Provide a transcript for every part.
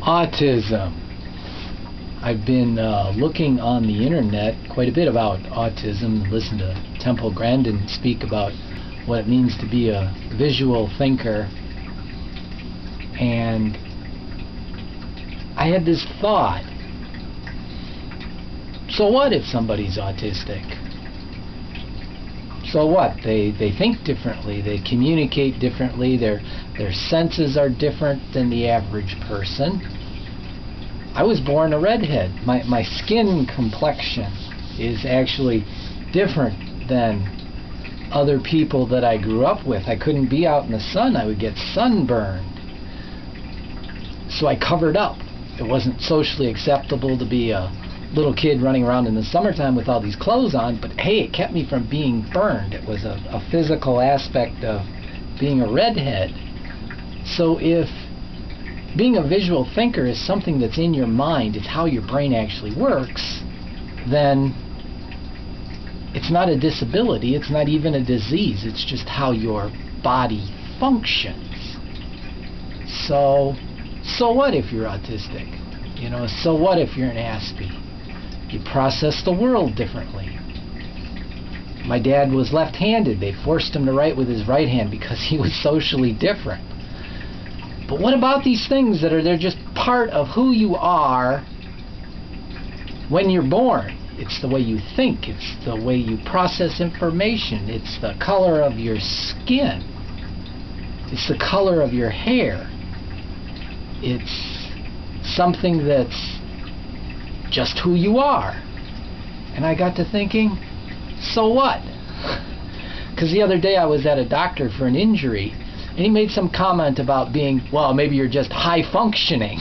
Autism. I've been looking on the internet quite a bit about autism, listened to Temple Grandin speak about what it means to be a visual thinker, and I had this thought, so what if somebody's autistic? So what? They think differently, they communicate differently, their senses are different than the average person. I was born a redhead. My skin complexion is actually different than other people that I grew up with. I couldn't be out in the sun. I would get sunburned. So I covered up. It wasn't socially acceptable to be a little kid running around in the summertime with all these clothes on, but hey, it kept me from being burned. It was a physical aspect of being a redhead. So if being a visual thinker is something that's in your mind, it's how your brain actually works, then it's not a disability, it's not even a disease, it's just how your body functions. So what if you're autistic? You know, so what if you're an Aspie? You process the world differently. My dad was left-handed. They forced him to write with his right hand because he was socially different. But what about these things that they're just part of who you are when you're born? It's the way you think, it's the way you process information, it's the color of your skin, it's the color of your hair, it's something that's just who you are. And I got to thinking, so what? Because the other day I was at a doctor for an injury, and he made some comment about being, well, maybe you're just high functioning.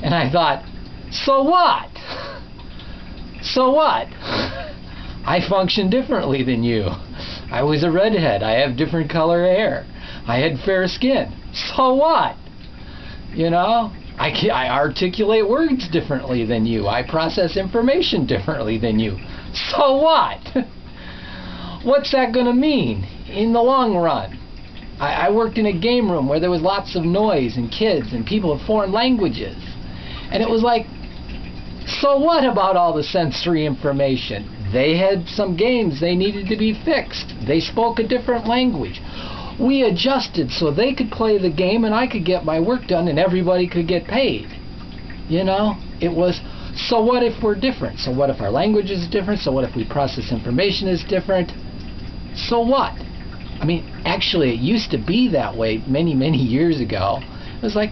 And I thought, so what? So what? I function differently than you. I was a redhead. I have different color hair. I had fair skin. So what? You know, I articulate words differently than you. I process information differently than you. So what? What's that going to mean in the long run? I worked in a game room where there was lots of noise and kids and people of foreign languages. And it was like, so what about all the sensory information? They had some games they needed to be fixed. They spoke a different language. We adjusted so they could play the game and I could get my work done and everybody could get paid. You know, it was, so what if we're different? So what if our language is different? So what if we process information is different? So what? I mean, actually, it used to be that way many, many years ago. It was like,